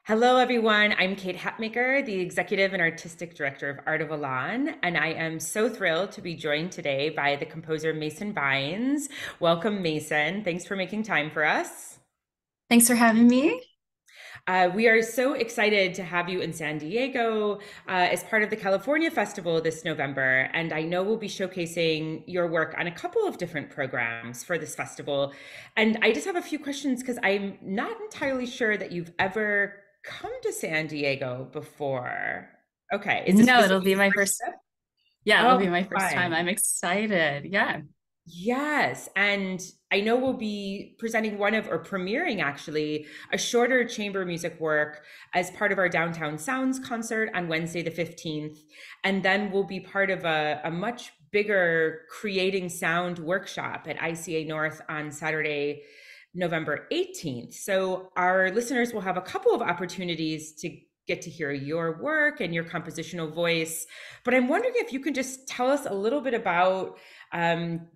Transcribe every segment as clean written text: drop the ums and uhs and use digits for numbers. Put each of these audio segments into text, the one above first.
Hello, everyone. I'm Kate Hatmaker, the Executive and Artistic Director of Art of Elan, and I am so thrilled to be joined today by the composer Mason Bynes. Welcome, Mason. Thanks for making time for us. Thanks for having me. We are so excited to have you in San Diego as part of the California Festival this November, and I know we'll be showcasing your work on a couple of different programs for this festival. And I just have a few questions because I'm not entirely sure that you've ever come to San Diego before. Okay, is No, this it'll will be be your my first first. trip? Yeah, it'll be Oh, my first time. fun. I'm excited. Yeah. Yes, and I know we'll be presenting one of, or premiering actually, a shorter chamber music work as part of our Downtown Sounds concert on Wednesday the 15th. And then we'll be part of a much bigger creating sound workshop at ICA North on Saturday, November 18th. So our listeners will have a couple of opportunities to get to hear your work and your compositional voice. But I'm wondering if you can just tell us a little bit about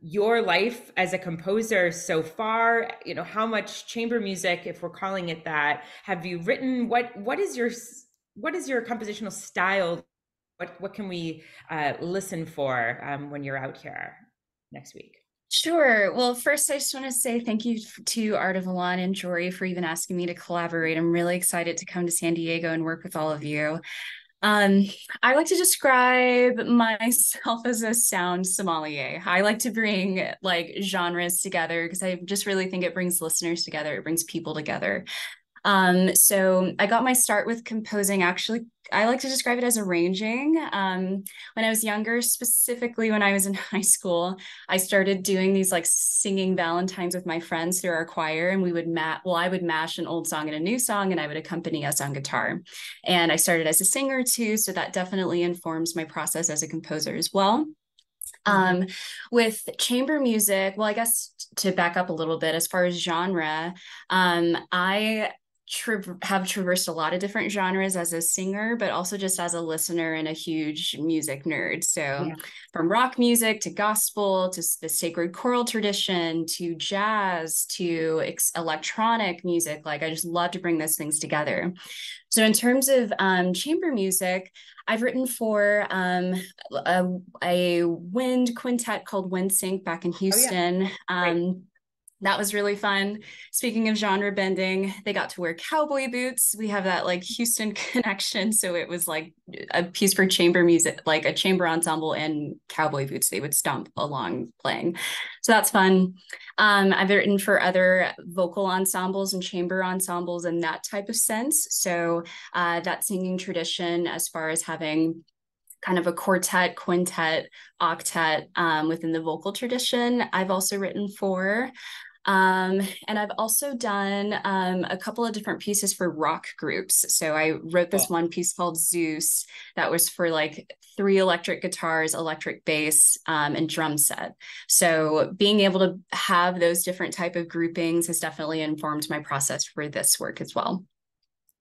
your life as a composer so far. You know, how much chamber music, if we're calling it that, have you written? What is your compositional style? What can we listen for when you're out here next week? Sure. Well, first, I just want to say thank you to Art of Milan and Jory for even asking me to collaborate. I'm really excited to come to San Diego and work with all of you. Um, I like to describe myself as a sound sommelier. I like to bring like genres together because I just really think it brings listeners together, it brings people together. So I got my start with composing actually. I like to describe it as arranging. When I was younger, specifically when I was in high school, I started doing these like singing Valentines with my friends through our choir, and we would I would mash an old song and a new song, and I would accompany us on guitar. And I started as a singer too, so that definitely informs my process as a composer as well. Mhm. Um, with chamber music, well, I guess to back up a little bit, as far as genre, I have traversed a lot of different genres as a singer, but also just as a listener and a huge music nerd. So, Yeah. from rock music to gospel to the sacred choral tradition to jazz to electronic music, like I just love to bring those things together. So, in terms of chamber music, I've written for a wind quintet called Wind Sync back in Oh yeah. Houston. Right. That was really fun. Speaking of genre bending, they got to wear cowboy boots. We have that like Houston connection. So it was like a piece for chamber music, like a chamber ensemble and cowboy boots. They would stomp along playing. So that's fun. I've written for other vocal ensembles and chamber ensembles in that type of sense. So that singing tradition, as far as having kind of a quartet, quintet, octet within the vocal tradition, I've also written for. And I've also done a couple of different pieces for rock groups. So I wrote this Cool. one piece called Zeus that was for like three electric guitars, electric bass, and drum set. So being able to have those different type of groupings has definitely informed my process for this work as well.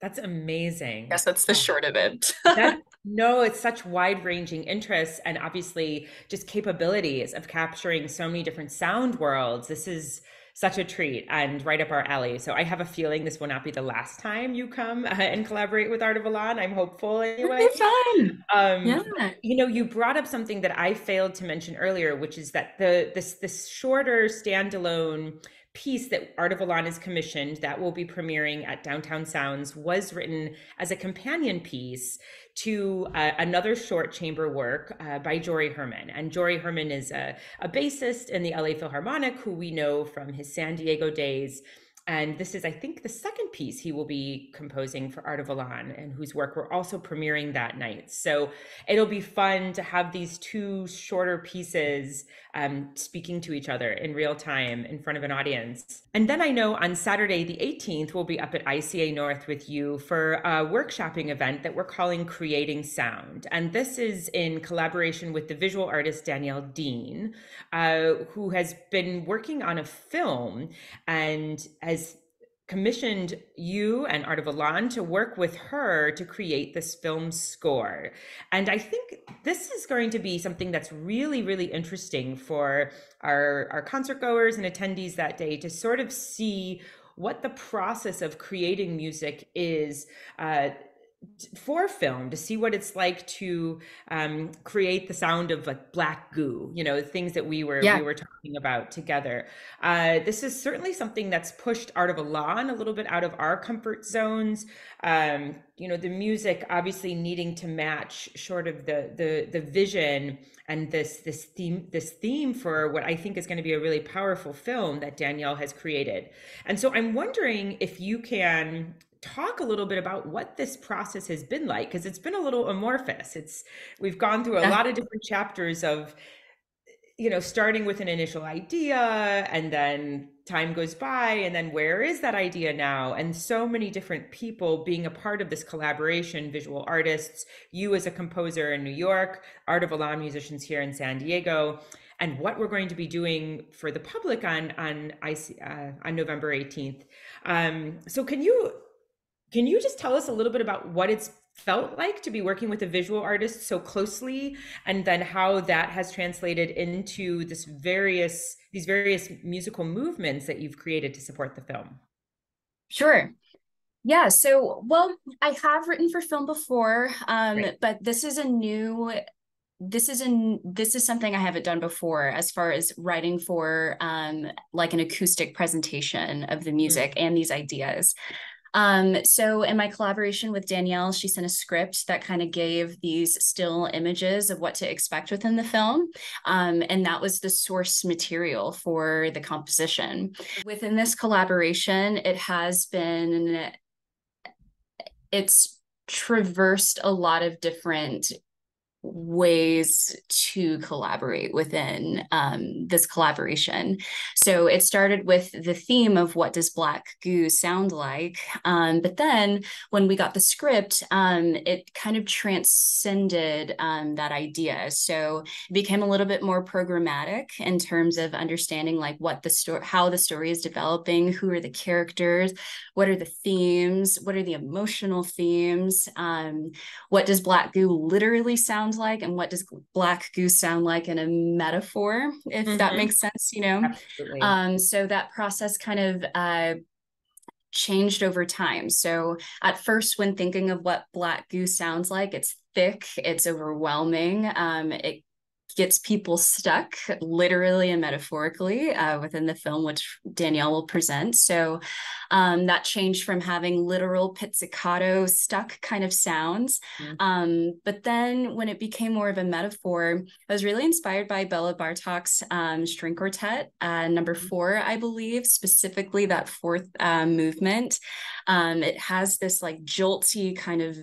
That's amazing. Yes, that's the short of it. That no, it's such wide-ranging interests and obviously just capabilities of capturing so many different sound worlds. This is such a treat and right up our alley. So I have a feeling this will not be the last time you come and collaborate with Art of Milan. I'm hopeful It'll anyway. be fun. Yeah. You brought up something that I failed to mention earlier, which is that this shorter standalone piece that Art of Elan is commissioned that will be premiering at Downtown Sounds was written as a companion piece to another short chamber work by Jory Herman. And Jory Herman is a bassist in the LA Philharmonic who we know from his San Diego days. And this is, I think, the second piece he will be composing for Art of Elan, and whose work we're also premiering that night. So it'll be fun to have these two shorter pieces speaking to each other in real time in front of an audience. And then I know on Saturday, the 18th, we'll be up at ICA North with you for a workshopping event that we're calling Creating Sound. And this is in collaboration with the visual artist Danielle Dean, who has been working on a film and has commissioned you and Art of Elan to work with her to create this film score. And I think this is going to be something that's really, really interesting for our concert goers and attendees that day to sort of see what the process of creating music is uh, for film, to see what it's like to create the sound of like black goo, you know, things that we Yeah. were talking about together. This is certainly something that's pushed Art of Elan a little bit out of our comfort zones. You know, the music obviously needing to match sort of the vision and this theme for what I think is going to be a really powerful film that Danielle has created. And so I'm wondering if you can talk a little bit about what this process has been like, because it's been a little amorphous. It's We've gone through a Yeah. lot of different chapters of, you know, starting with an initial idea, and then time goes by, and then where is that idea now? And so many different people being a part of this collaboration, visual artists, you as a composer in New York, Art of Elan musicians here in San Diego, and what we're going to be doing for the public on November 18th. So can you just tell us a little bit about what it's felt like to be working with a visual artist so closely, and then how that has translated into these various musical movements that you've created to support the film? Sure. Yeah, so well, I have written for film before, Right. but this is something I haven't done before as far as writing for like an acoustic presentation of the music Mm. and these ideas. So in my collaboration with Danielle, she sent a script that kind of gave these still images of what to expect within the film. And that was the source material for the composition. Within this collaboration, it's traversed a lot of different ways to collaborate within this collaboration. So it started with the theme of what does black goo sound like? But then when we got the script, it kind of transcended that idea. So it became a little bit more programmatic in terms of understanding like what the story, how the story is developing, who are the characters, what are the themes, what are the emotional themes, what does black goo literally sound like, and what does black goo sound like in a metaphor, if that Hmm. makes sense, you know. Absolutely. So that process kind of changed over time. So at first, when thinking of what black goo sounds like, it's thick, it's overwhelming, it gets people stuck literally and metaphorically within the film, which Danielle will present. So that changed from having literal pizzicato stuck kind of sounds. Mm. But then when it became more of a metaphor, I was really inspired by Bela Bartok's string quartet, number 4, I believe, specifically that fourth movement. It has this like jolty kind of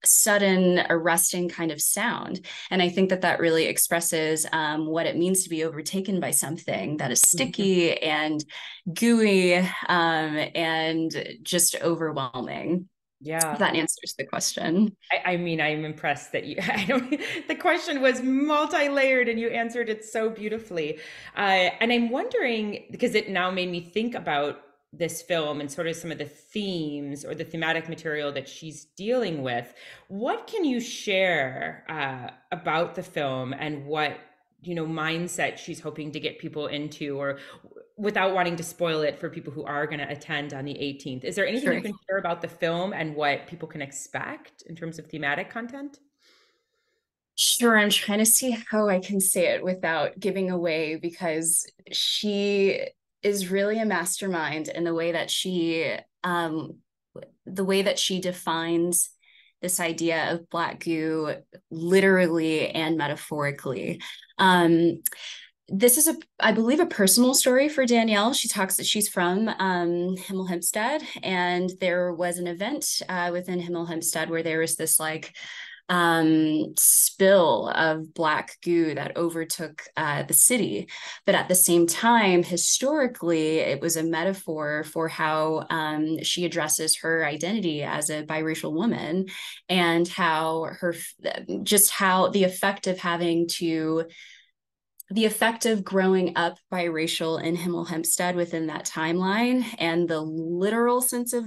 sudden arresting kind of sound, and I think that that really expresses what it means to be overtaken by something that is Mhm. sticky and gooey and just overwhelming. If Yeah. that answers the question. I mean, I'm impressed that you, I don't, the question was multi-layered and you answered it so beautifully. And I'm wondering, because it now made me think about this film and sort of some of the themes or the thematic material that she's dealing with. What can you share about the film, and what, you know, mindset she's hoping to get people into, or without wanting to spoil it for people who are going to attend on the 18th? Is there anything you Sure. can share about the film and what people can expect in terms of thematic content? Sure, I'm trying to see how I can say it without giving away, because she is really a mastermind in the way that she defines this idea of black goo literally and metaphorically. Um, this is I believe, a personal story for Danielle. She talks that she's from Himmel Hempstead, and there was an event within Himmel Hempstead where there was this like spill of black goo that overtook the city. But at the same time, historically, it was a metaphor for how she addresses her identity as a biracial woman, and how how the effect of growing up biracial in Himmel Hempstead within that timeline, and the literal sense of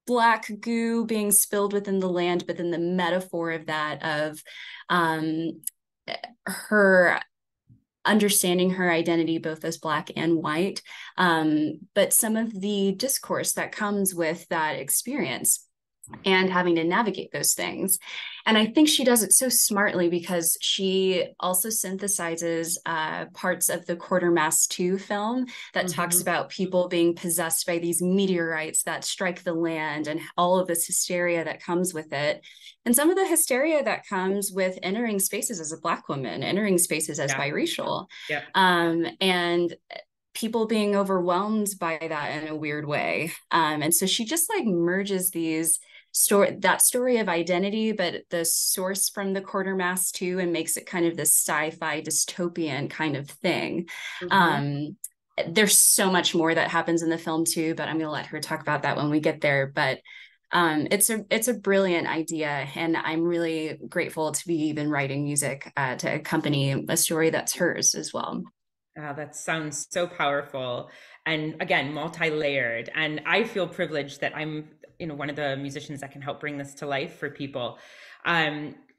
black goo being spilled within the land, but then the metaphor of that, of um, her understanding her identity both as Black and white, but some of the discourse that comes with that experience and having to navigate those things. And I think she does it so smartly because she also synthesizes parts of the Quartermass 2 film that talks Hmm. about people being possessed by these meteorites that strike the land and all of this hysteria that comes with it. And some of the hysteria that comes with entering spaces as a Black woman, entering spaces as Yeah. biracial. Yeah. And people being overwhelmed by that in a weird way. And so she just like merges these story of identity, but the source from the Quartermass too, and makes it kind of this sci-fi dystopian kind of thing. Hmm. Um, there's so much more that happens in the film too, but I'm going to let her talk about that when we get there. But it's a brilliant idea, and I'm really grateful to be even writing music to accompany a story that's hers as well. That sounds so powerful, and again, multi-layered. And I feel privileged that I'm, one of the musicians that can help bring this to life for people.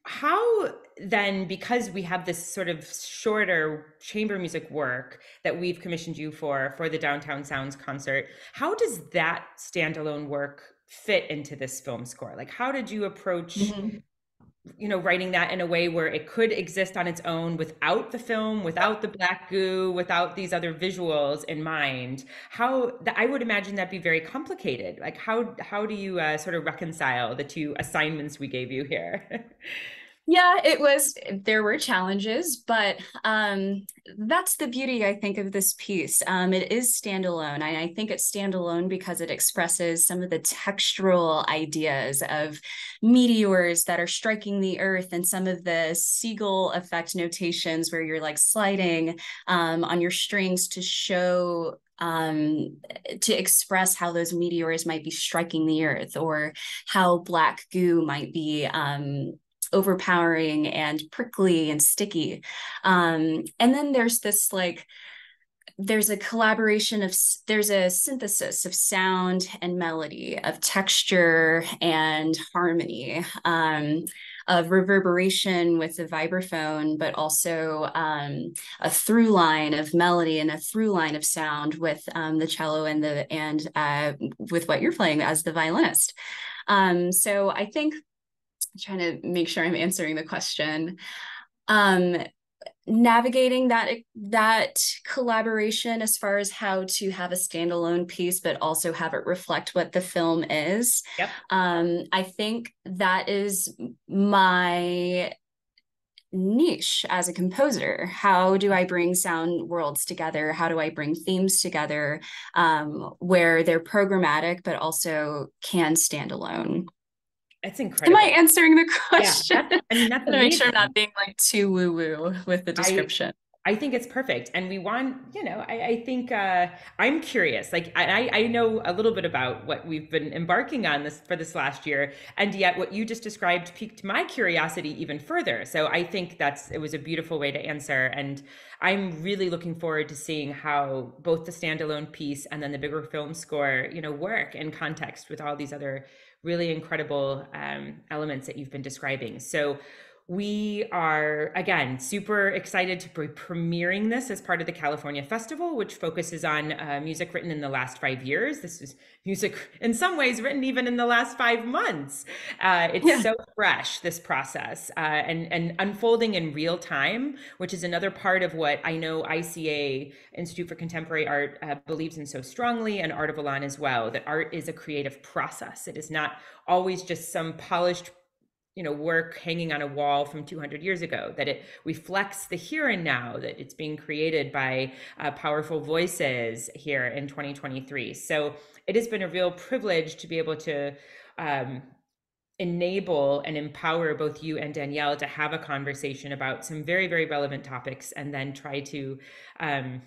How then, because we have this sort of shorter chamber music work that we've commissioned you for the Downtown Sounds concert, how does that standalone work fit into this film score? Like, how did you approach Mhm. writing that in a way where it could exist on its own without the film, without the black goo, without these other visuals in mind? How that, I would imagine that'd be very complicated. Like, how do you sort of reconcile the two assignments we gave you here? Yeah, it was, there were challenges, but that's the beauty, I think, of this piece. It is standalone, and I think it's standalone because it expresses some of the textural ideas of meteors that are striking the earth and some of the seagull effect notations where you're like sliding on your strings to show to express how those meteors might be striking the earth, or how black goo might be overpowering and prickly and sticky. And then there's this like, there's a collaboration of, there's a synthesis of sound and melody, of texture and harmony, of reverberation with the vibraphone, but also a through line of melody and a through line of sound with the cello and with what you're playing as the violinist. So I think, trying to make sure I'm answering the question. Um, Navigating that collaboration as far as how to have a standalone piece, but also have it reflect what the film is. Yep. I think that is my niche as a composer. How do I bring sound worlds together? How do I bring themes together where they're programmatic, but also can stand alone? It's Am I incredible. answering the Yeah, question? I mean, that's To make sure I'm not amazing. being like too woo woo with the I description. I think it's perfect. And we want, I think I'm curious. Like I know a little bit about what we've been embarking on this last year. And yet what you just described piqued my curiosity even further. So I think it was a beautiful way to answer. And I'm really looking forward to seeing how both the standalone piece and then the bigger film score, work in context with all these other really incredible elements that you've been describing. So we are, again, super excited to be premiering this as part of the California Festival, which focuses on music written in the last 5 years. This is music, in some ways, written even in the last 5 months. It's Yeah. so fresh, this process, and unfolding in real time, which is another part of what I know ICA, Institute for Contemporary Art, believes in so strongly, and Art of Elan as well, that art is a creative process. It is not always just some polished work hanging on a wall from 200 years ago, that it reflects the here and now, that it's being created by powerful voices here in 2023. So it has been a real privilege to be able to um, enable and empower both you and Danielle to have a conversation about some very, very relevant topics, and then try to um,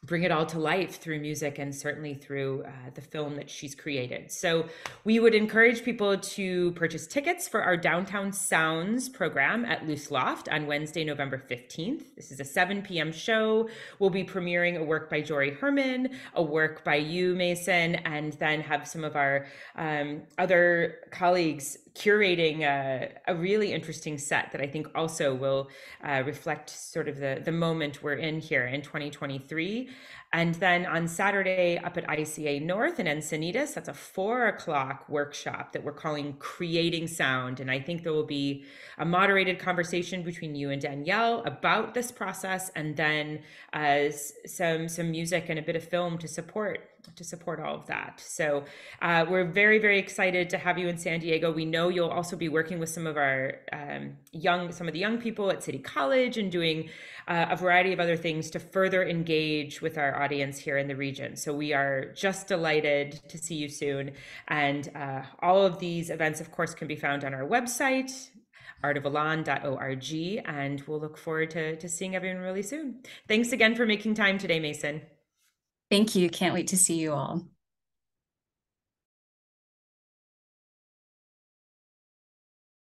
bring it all to life through music and certainly through the film that she's created. So we would encourage people to purchase tickets for our Downtown Sounds program at Loose Loft on Wednesday, November 15th. This is a 7 p.m. show. We'll be premiering a work by Jory Herman, a work by you, Mason, and then have some of our other colleagues curating a really interesting set that I think also will reflect sort of the moment we're in here in 2023. And then on Saturday up at ICA North in Encinitas, that's a 4 o'clock workshop that we're calling Creating Sound. And I think there will be a moderated conversation between you and Danielle about this process, and then some music and a bit of film to support all of that. So we're very, very excited to have you in San Diego. We know you'll also be working with some of our some of the young people at City College and doing a variety of other things to further engage with our audience here in the region. So we are just delighted to see you soon. And all of these events, of course, can be found on our website, artofalan.org, and we'll look forward to seeing everyone really soon. Thanks again for making time today, Mason. Thank you. Can't wait to see you all.